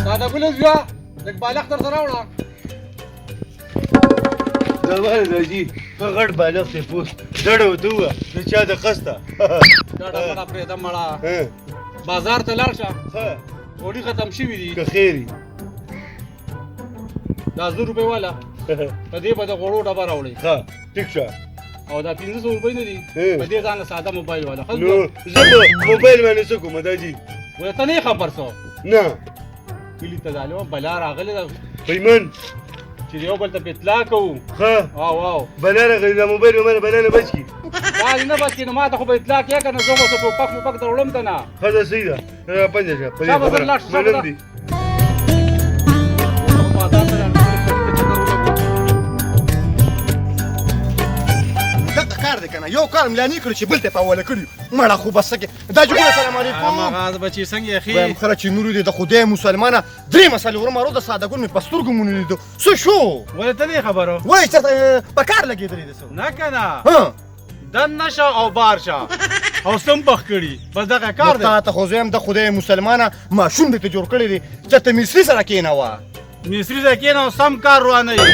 ساده ګل زویا لږ بالښت درته راوړه. دا وایه راځي په غټ بالښت یې پوست ډډه ورته ووایه د چا د قسته ډډه مړه پرېږده مړه بازار ته لاړ شه غوړي ختم شوي دي که خیر وي دا 100 روپۍ والا په دې به د غوړو ډبه راوړئ ښه ټیک شه او دا 500 روپۍ نه دي په دې ځان له ساده موبایل والا نو زه په موبایل باندې څه کوم داجي وایه ته نه یې خبر څه نه کلي ته ظالمه بلا راغلې ده پیمن چې یو بل ته په اطلاع کوو ښه او بلا راغلی دا موبایل به مانه بلا نه بچ کړي دا دې نه بچ کړي نو ما ته خو به اطلاع کړې که نه زه خو څه ټوپک موپک ته وړم ته نه ښه ده صحیح ده پنځه شه په دې شابه خبره لاړ شه، شابه منم دي بازار ته لاړ دغه کار دی که نه یو کار ملاني کړی چې بل ته یې په حواله کړي مړه خو بس څه کې دا جوړه سلام علیکم مغاز بچي څنګه یې وایم خره چې نورو دې د خدای مسلمانه درې مسلې ورمارو د ساده ګل مې په سترګو مو نه لیدو څه شو ولې ته نه خبرو وایي چېرته په کار لګېدلې ده څه نه که نه ها دننه شه او بار شه او سم بخ کړي بس دغه کار دی تا ته خو زه یم د خدای مسلمانه ماشوم دې ته جوړ کړی دی چې ته مصري سره کېنوه مصري ځای کېنه او سم کار روانه یې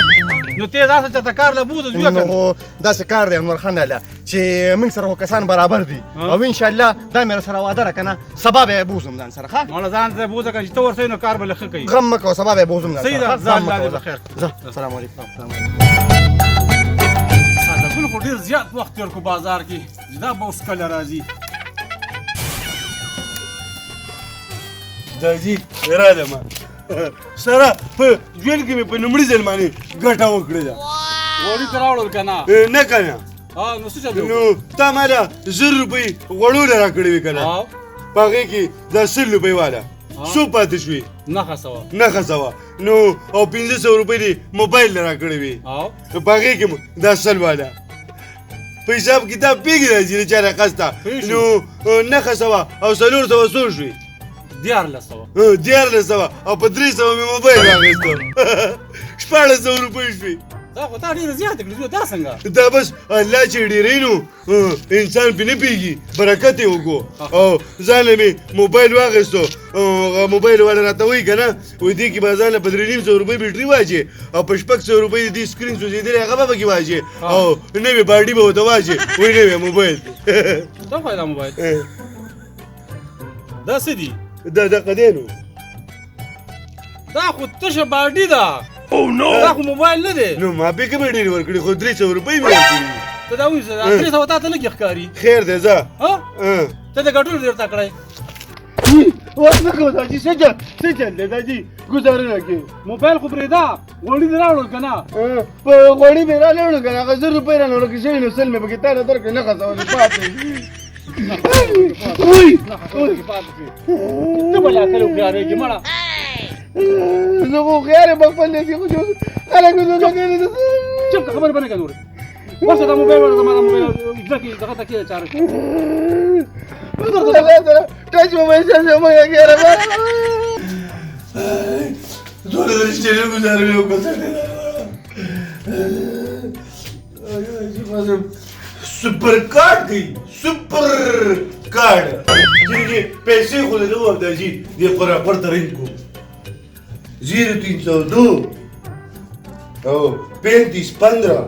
نو ته داسې چېرته کار له بوځه زویه که نو داسې کار دی انورخان لاله چې موږ سره خو کسان برابر دي او انشاءالله دا مې سره وعده راکه نه سبا به یې بوځم ځان سره ښه مړه ځان ته بوځه که چې ته ورسوې نو کار به له ښه کوي غم مه کوه سبا به یې بوځم ځان صحیح ده سره ځان لا دې بخیر ځه سلام علیکم ساده ګل خو ډېر زیات وخت تېر کړو بازار کې دا به اوس کله راځي داجي اراده ما سره په ژوند کې مې په لومړي ځل باندې ګټه وکړې ده غوړي ته راوړل که نه نه که نه نو څه چل نو تا ما له 100 روپۍ غوړو له راکړې وې که نه په هغې کې دا 100 روپۍ والا څو پاتې شوې نښه سوه نښه سوه نو او 500 روپۍ دې موبایل له راکړې وې په هغې کې دا 100 والا په حساب کتاب پېږي راځي د چا نه قسته نو نښه سوه او 400 څو شوې 1400 1400 او په 300 مې موبایل واخیستو 1600 روپۍ شوې دا خو تا ډېره زیاته کړې زوی دا څنګه دا بس الله چې ډېرې نو انسان پې نه پوهېږي برکت یې وکړو او ځان له مې موبایل واخیستو موبایل والا راته وایي که نه وایي دې کې به ځان له په 350 روپۍ بیټري واچې او په 600 روپۍ د دې سکرین سوځېدلی هغه به پکې واچې او نوې باډي به ورته واچې وایي نوې موبایل دا خو دا موبایل دا څه دي دا دقه دی نو دا خو تشه باډي ده دا خو موبایل نه دی نو ما پې کومې ډېرې ورکړې خو 300 روپۍ مې ورکړي ته دا ونیسه 300 تا ته لږ ښکاري خیر دی ځه ته د ګټلو ډېر تکړی اوس نه کوم داجي څه چل دی داجي ګزاره راکړې موبایل خو پرېږده غوړي دې راوړل که نه په غوړي مې راوړل که نه هغه 100 روپۍ رانه ورکې شوي نو 100 مې پکې تا له درکړې نښه سوه مې پاتې ته به لا کله هوښیارېږې مړه زه خو هوښیار یم خپل دی خو خلک مې چپ خبرې به نه کوې نورې ورشه دا موبایل ورته زما دا موبایل زړه کې دغه ته کېده چاره ټچ موبایل څنګه مې هوښیاره ټوله د رښتینې ګزاره مې وکړه سپر کارډ دی سپر کارډ چې پیسې خو دې نه وم داجي دې خو راپورته رنګ کو 0302 او 3515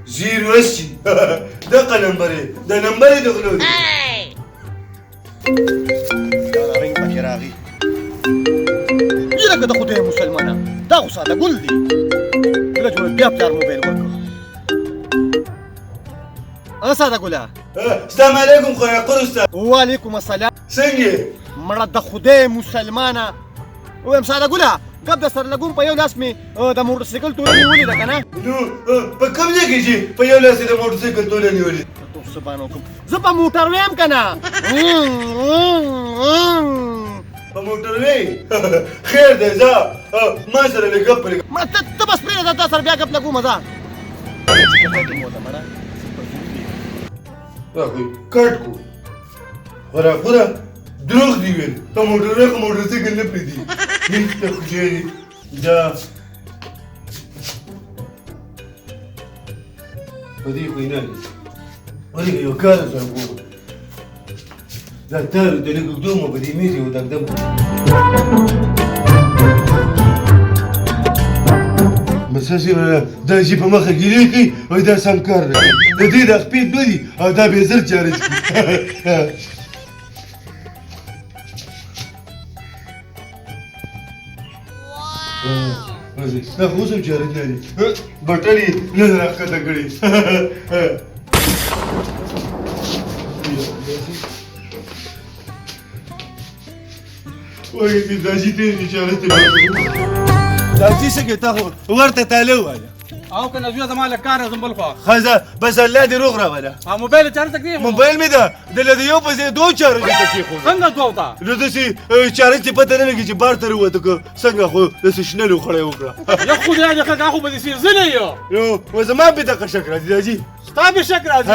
080 دغه نمبر دی د نمبر یې دغلو دی دا رنګ پکې راغی یې لکه د خدای مسلمانه دا خو ساده ګل دی بله جوړه بیا پلار موبایل ورکړو ساده ګله السلام علیکم خیاقر استاد وعلیکم السلام څنګه مړه د خدای مسلمانه ویم ساده ګله ګپ د سر لګون په یو لاس مې د موټرسایکل توله نیولې ده که نه نو په کوم ځای کې چې په یو لاس یې د موټرسایکل توله نیولې سبحان وکم زه په موټر ویم که نه په موټر وی خیر دی ځه ما سره مې ګپ پرې مړه ته بس پرېږده تا سره بیا ګپ لګومه ځه کټ کو خورا دروغ دی ویل ته موټرسایکل نه پرېږدي هېڅ ته خوشحالي دا په دې خو یې نه ولې یو کار سره وګورم دا تار د لږ اوږدومه په دې میز یو دګدم بس هسې دا چې په مخه ګیلې کوي وایي دا سم کار دی د دې دا خپې دوه دي او دا بې زر چارج دا خو اوس هم چارج لري بټن یې نه ده راښکته کړې وایي دې دا چې ته یې چارج ته دا چې څه کې تا خو ورته تاله ووایه او که نزویه زما له کاره ځم بل خوا ښه بس الله دې روغ راوله موبایل چارج ته کړې موبایل مې ده دله د یو په ځای دوه چارج ته کېښود څنګه دوه ته نو داسې چارج ته پته نه لګي چې بار ته راووته که څنګه خو داسې شنه لوخړی وکړه یا خدای دې خو به دې سېرزلی یو نو و زما بې دقه شک راځي داجي ستا بې شک راځي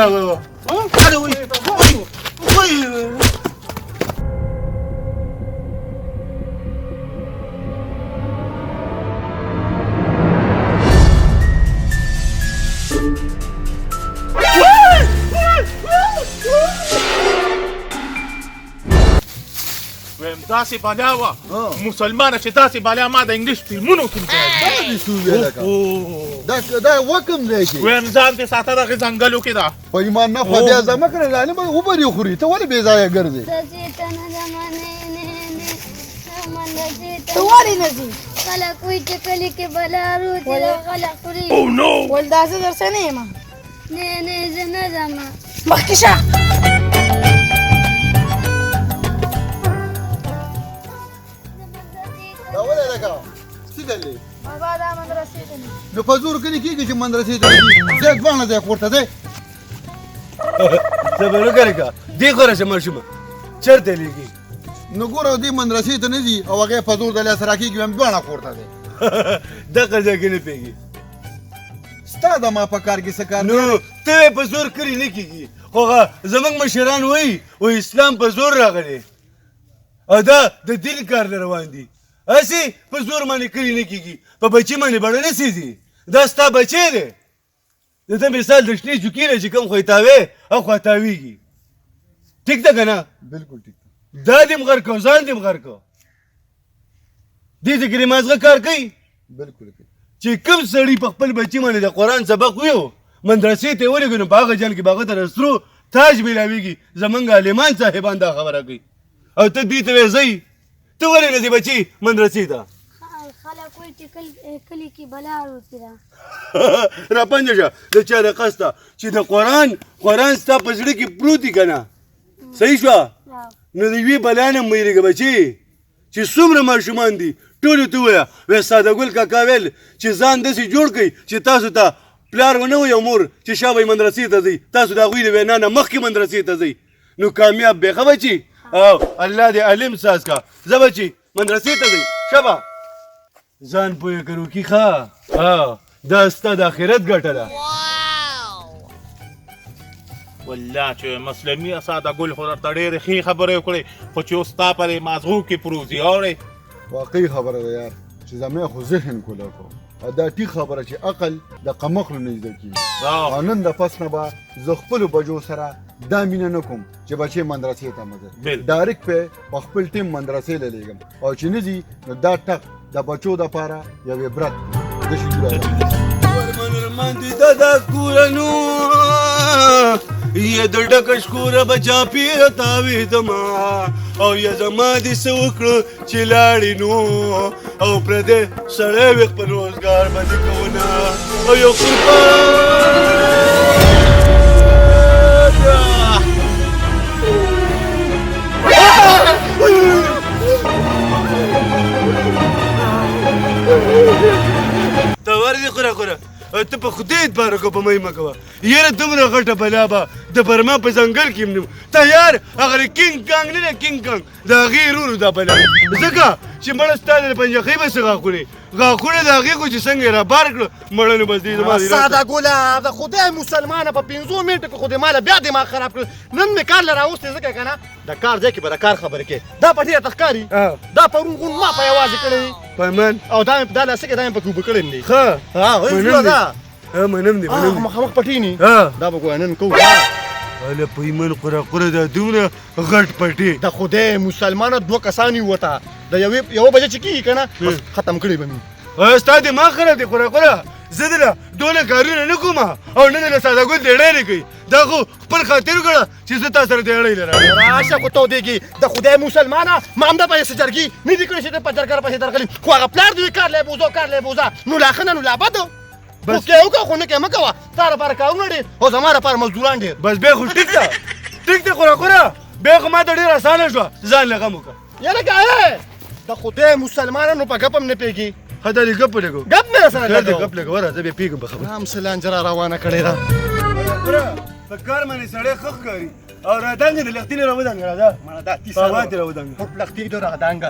ویم داسې بالا وه مسلمانه چې داسې بالا ما د انګلیش فلمونو کې دا وکم دی چې ویم ځان دې ساته دغې ځنګلو کې ده په ایمان نه خو بیا زما کړی لانې به اوبر یې خوري ته ولې بې ځایه ګرځې ته ولې نه ځې خلک وایي چې کلي کې بلا روزي خلک خوري ول دا زه درسه نه یم نه زه نه ځم مخکې شه دا ولې لکه څه دلې بابا دا مدرسې ته نو په زور کلي کېږي چې مدرسې ته ځي ځای ځوانه ځای کور ته ځې صبر وکړې که دې خو راشه ماشومه چېرته لېږي نو ګوره دې مدرسې ته نه ځي او هغې په زور د لاس راکېږي ویم ځوانه کور ته ځې دغه ځای کې نه پوهېږي ستا د ما په کار کې څه کار نو ته یې په زور کړي نه کېږي خو زموږ مشران وایي اسلام په زور راغلی او دا د دین کار نه روان دي هسې په زور باندې کړي نه کېږي په بچي باندې بړه نه سېځي دا ستا بچی دی د ته مثال د شنې چوکۍ نه چې کوم خوا یې تاوې او خوا تاوېږي ټیک ده که نه بالکل ټیک دا دې م غر کړو ځان دې م غر کړو دې ځای کې دې مازغه کار کوي بالکل چې کوم سړي په خپل بچي باندې د قرآن سبق ویو مدرسې ته یې ولېږو نو په هغه جال کې به هغه ته د سرو تاج میلاویږي زمونږ عالمان صاحبان دا خبره کوي او ته دوی ته وایې ځئ ته ولې نه ځې بچي مدرسې ته خلک وایي چې کلي کې بلا روزي ده راپنجه شه د چا د قصده چې د قرآن ستا په زړه کې پروت دي که نه صحیح شوه نو د یوې بلا نه مه ویرېږه بچي چې څومره ماشومان دي ټولو ته ووایه وایي ساده ګل کاکا ویل چې ځان داسې جوړ کړئ چې تاسو ته پلار ونه وایي او مور چې شا به یې مدرسې ته ځئ تاسو د هغوی د وینا نه مخکې مدرسې ته ځئ نو کامیاب بې ښه بچي او الله دې علم ساز کا زه بچي مدرسې ته ځئ شبه ځان پوهه کړو کی ښه دا ستا د آخرت ګټه ده والله چې مسلمي ساده ګل خو درته ډېرې ښې خبرې وکړې خو چې اوس ستا په دې مازغو کې پروزي اورې واقعي خبره ده یار چې زما خو ذهن کوله کو دا ټیک خبره چې عقل د قمقلو نه زده کېږي او نن د پس نه به زه خپلو بچو سره دا مینه نه کوم چې بچې مدرسې ته مه ځه ډایرکټ په خپل ټیم مدرسې له لېږم او چې نه ځي نو دا ټک د بچو دپاره یو عبرت د شي دا کورنو یا د ډکه شکوره به چاپېره تاوېدمه او یا زما دې څه وکړه چې لاړې نو او پردی سړی وي خپل روزګار به دې کوونه او یو ته ور دې خوره ته په خدای اعتبار وکړه په مې مه کوه یاره دومره غټه بلا به د برما په ځنګل کې هم نه ته یار هغه د کینګ کانګ نه ده کینګ کانګ د هغې ورور دا بلا ځکه چې مړه ستا د پنجخۍ به څه غاښونه غاښونه د هغې خو چې څنګه یې رابار کړه مړه نو بس دې زما ساده ګله د خدای مسلمانه په 5 منټو کې خو دې ماله بیا دماغ خراب کړ نن مې کار له راوستې ځکه که نه د کار ځای کې به د کار خبرې کې دا په ډېره ته ښکاري دا پرون غون ما په یوازې کړی پیمان او دا لاسه کې دا مې په کې اوبه کړی دی ښه منم دی منم مخامخ پټینی دا به ګویا نن کوو هله په ایمان قره دا دومره غټ پټې د خدای مسلمانه دوه کسان یو وته د یو بجې چې کېږي که نه بس ختم کړی به مې ستا دماغ خراب دی قره زه دله دونه کارونه نه کوم او نه دله ساده ګل دیړی نه کوي دا خو خپل خاطر وکړه چې زه تا سره دیړی لرم راشه کو تو دیږي د خدای مسلمانه ما همدا پیسې جرګي نه دي کړی چې ته په جرګه پیسې درغلي خو هغه پلار دی کار لی بوزه نو لا ښه نه نو لا بد بس کې وکړه خو نه کې مه کوه تا لپاره کارونه ډېر او زما لپاره مزدوران ډېر بس بیا خو ټیک ده قره بیا خو ما ته ډېره اسانه شوه ځان له غم وکړه یاره که د خدای مسلمانه نو په ګپ هم نه پوهېږي ښه دا دې ګپ ولګو ګپ مې راسره لګو ګپ لګو ورځه بیا پیږم په خبره هم سلانجره روانه کړې ده په کار باندې سړی ښه ښکاري او رادانګې د لښتي نه راودانګه راځه مړه دا په هوا دې راودانګه پټ لښتې دو راغدانګه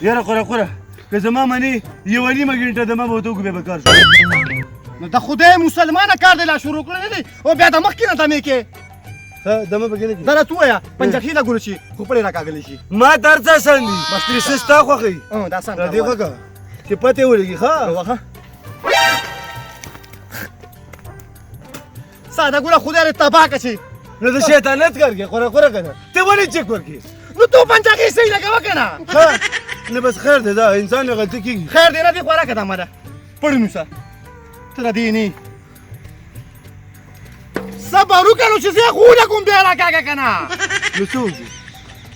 یاره قره که زما منې یوه نیمه ګنټه دمه به ورته وکړو بیا به کار شو نو د خدای مسلمانه کار دی لا شروع کړی نه دی او بیا د مخکې نه دمې کې دمه به کې دا راته ووایه پنجخي لګول شي خو پړې راکاږلی شي ما ته هر څه اسان دي بس ترې ستا خوښوي دا سم راځې غږه چې پتې ولګي ښه ساده ګوره خدای دې تباه کړي نو د شیطانت کار کې قره که نه ته ولې چک ورکړې نو تو پنجخي صحیح لګوه که نه نه بس خیر دی دا انسان له غلطي کېږي خیر دی نه دې خوراکه ده مده پړ نوسه ته د دې نه صبر وکړه نو چې زه خو ولګوم بیا راکاږه که نه نو څه وکړو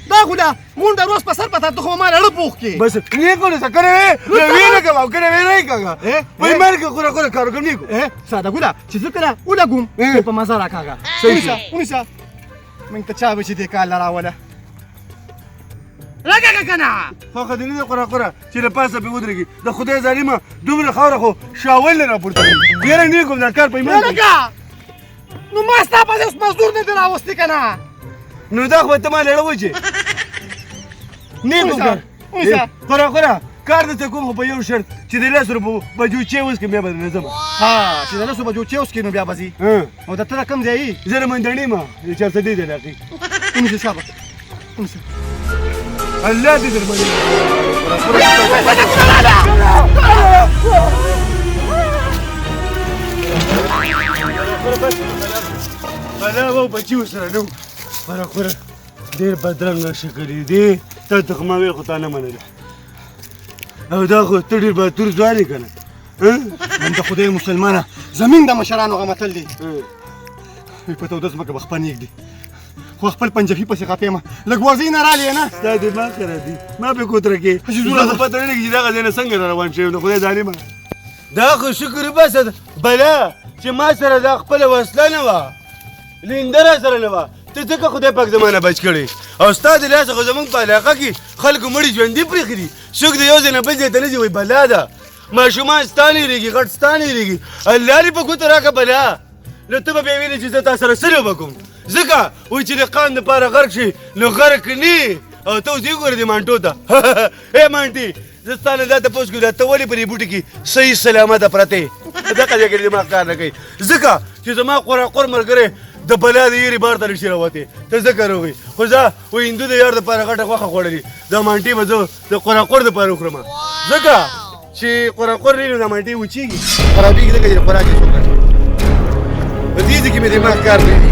دا خو ده مونږ د روز په سر پته ته خو ما لړه پوخ کې بس نه کوله څه کړې وې نه کوم کړې وې نه کوم وې مرګ قره کار کوم نه کو ساده ګوره چې زه کله ولګوم په مزه راکاږه ونیسه موږ ته چا به چې دې کار لراوله راکاږه که نه خو خدای نه قره چې له پاسه به ودرېږي د خدای ظالمه دومره خاوره خو شاول نه راپورته کوي ډېره نه کوم دا کار په ایمان نو ما ستا پسې اوس مزدور نه دی راوستي که نه نو دا خو ته ما لړه وچې نه کوم قره کار درته کوم خو په یو شرط چې د 10 روپو بجو چې اوس کې بیا به نه ځم چې د 10 بجو چې اوس کې نو بیا به ځي او د ته کوم ځای زه رمندړې ما چې څه دی دلته ونیسه شابه ونیسه الله دې درمنې انا وو بچیو سره نو قره ډېر بدرنګه شکلې دی ته تخماوې خو تا نه منله او دا خو ته ډېر بهتور ځوان یې که نه نن د خدای مسلمانه زمین د مشرانو هغه متل دی په توده ځمکه به خپه نېږدي خو خپل پنجفي پسې خپېمه لږ ورځې نه رالې نه ستا دماغ خراب دي ما پې کوتره کې زه خو پته نه لګي چې دغه ځای نه څنګه را روان شوی د خدای ظالمه دا خو شکر بسه بلا چې ما سره دا خپله وسله نه وه لیندره سره نه وه ته ځکه خدای پاک زمانه بچ کړې او ستا د لاسه خو زموږ په علاقه کې خلکو مړي ژوندي پرېښي دي څوک د یو ځای نه بل ځای ته نه ځي وایي بلا ده ماشومان ستا نه هېرېږي غټ ستا نه هېرېږي الله دې په ګوته راکړه بلا نو ته به بیا ویلې چې زه تا سره څه لوبه کوم ځکه وایي چې د قام دپاره غرق شي نو غرق نه او ته اوس یې ګورې دې مانټو ته ای مانټي زه ستا نه دا تپوس کوم ته ولې په دې بوټي کې صحیح سلامته پرته یې دغه ځای کې دماغ کار نه کوي ځکه چې زما قور ملګری د بلا د یېرې بار ته نشي راوتې ته ځکه روغې خو زه وایي هندو د یار دپاره غټه غوښه خوړلې دا مانټې به زه د قور دپاره وخورم ځکه چې قور نه وي نو دا مانټې وچېږي خرابېږي ځکه چې خوراک یې څوک نه کوي په دې ځای کې مې دماغ کار نه دی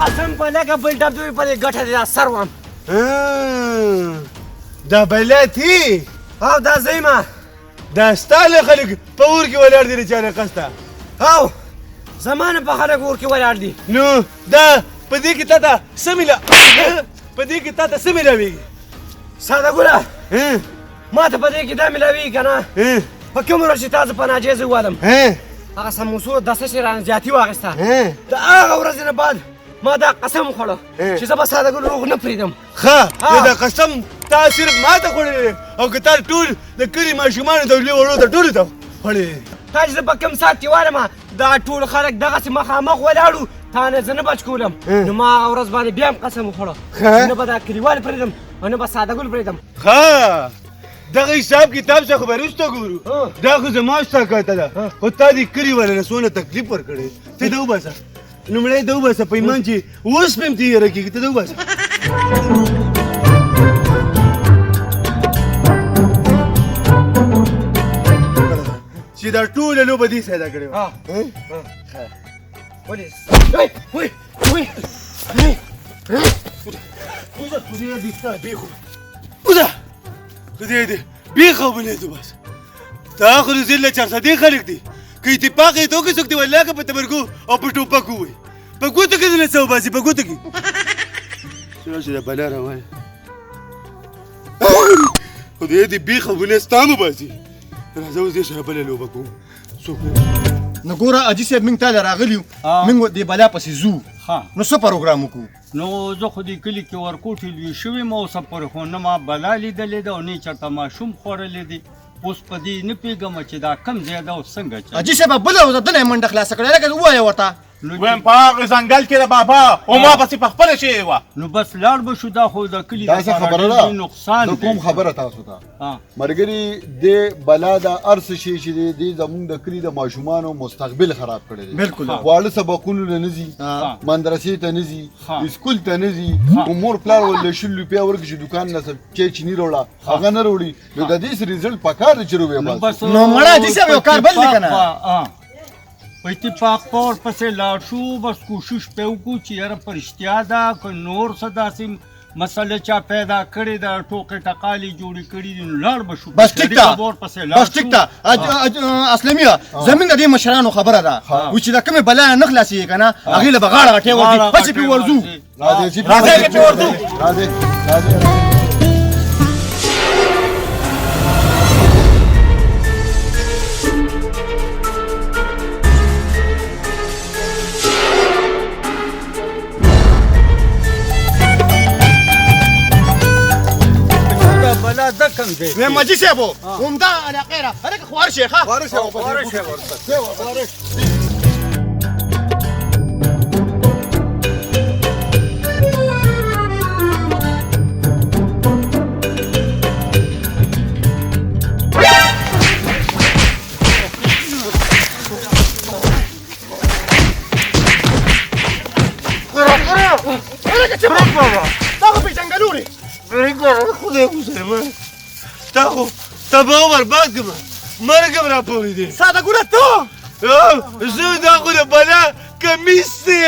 قسم په لکه بل ډب دوی په دې ګټه دې دا سر وم دا بلاتي او دا زیمه دا ستا له خلک په اور کې ولاړ دي د چا نه قسته او زما نه په خلک اور کې ولاړ دي نو دا په دې کې تا ته څه په دې کې تا ته څه میلاوېږي ساده ګوره ما ته په دې کې دا میلاوېږي که نه په کوم ورځ چې تا زه په ناجیزه ووالم هغه سموسو دسته چې رانه زیاتي واخېسته د هغه ورځې نه بعد ما دا قسم خوړه چې زه به ساده ګل روغ نه پرېږدم ښه نو دا قسم تا صرف ما ته خوړلی او که تا ټول د کلي ماشومانو ته وړو ته ټولو ته خوړلی تا چې زه په کوم ساعت کې وارم دا ټول خلک دغسې مخامخ ولاړو تا نه زه نه بچ کولم نو ما هغه ورځ باندې بیا هم قسم وخوړه چې نه به دا کلیوال پرېږدم او نه به ساده ګل پرېږدم ښه دغه حساب کتاب څخه به وروسته ګورو دا خو زما ستا کاته ده خو تا دې کلي والا نه څونه تکلیف ورکړی ته ده وباسه لومړی ده وباسه په ایمان چې اوس به هم تېره کېږي ته ده وباسه چې دا ټوله لوبه دې سیده کړې وه ولې اوزه خدای دې بیخه وبلې ته بس تا خو د ضلع 400 خلک دي که اتفاق یې ته وکړې څوک دې والله که په تبرګو او په ټوپک ووایي په ګوتو کې نه څه وباسي په ګوتو کې چې دا بلا روانه خدای دې بیخه وبلې ستا وباسي راځه اوس دې سره بله لوبه کوو څوک نو ګوره حاجي صاحب موږ تاله راغلي یو موږ دې بلا پسې ځو نو څه پروګرام وکړو نو زه خو دې کلي کې ورکوټې لوی شوی یم اوسه پورې خو نه ما بلا لیدلې ده او نه چېرته ماشوم خوړلی دی اوس په دې نه پوهېږم چې دا کم ځای ده او څنګه چل حاجي صاحب بله ورځ دنه یې منډه خلاصه کړې لکه ووایه ورته ویم په هغه ځنګل کې د بابا او ما پسې په خپله شوې وه نو بس لاړ به شو دا خو د کلي دا څه خبره ده نقصان نو کوم خبره تاسو ته ملګري دې بلا د ارس شي چې دې زموږ د کلي د ماشومانو مستقبل خراب کړی دی بالکل واړه سبقونو ته نه ځي مدرسې ته نه ځي اسکول ته نه ځي مور پلار ولې 100 روپیا ورکړي چې دوکان نه څه چینی وروړه هغه نه وروړي نو د دې ریزلټ پکار دی چې روبه نو مړه حاجي صاحب یو کار بل دی که نه په اتفاق پور پسې لاړ شو بس کوشش پې وکړو چې یاره په رښتیا ده که نور څه داسې مسله چا پیدا کړې ده ټوکې ټقالې جوړې کړي دي نو لاړ به شو بس ټیک ده بس ټیک ده اسلمي زموږ د دې مشرانو خبره ده و چې د کومې بلا نه خلاصېږي که نه هغې له به غاړه غټې ورځي پسې پې ورځو راځئ پې ورځو راځئ بلا ده کم ځای ویم حاجي صاحب همدا علاقې را هلکه خوار شي ښه هلکه چې برک بابا دا خو پېژنګلورې خدای مسلمان تا خو تباه و برباد کړم مرګ هم راپورې دی ساده ګوره ته زه دا خو د بلا کمیس دی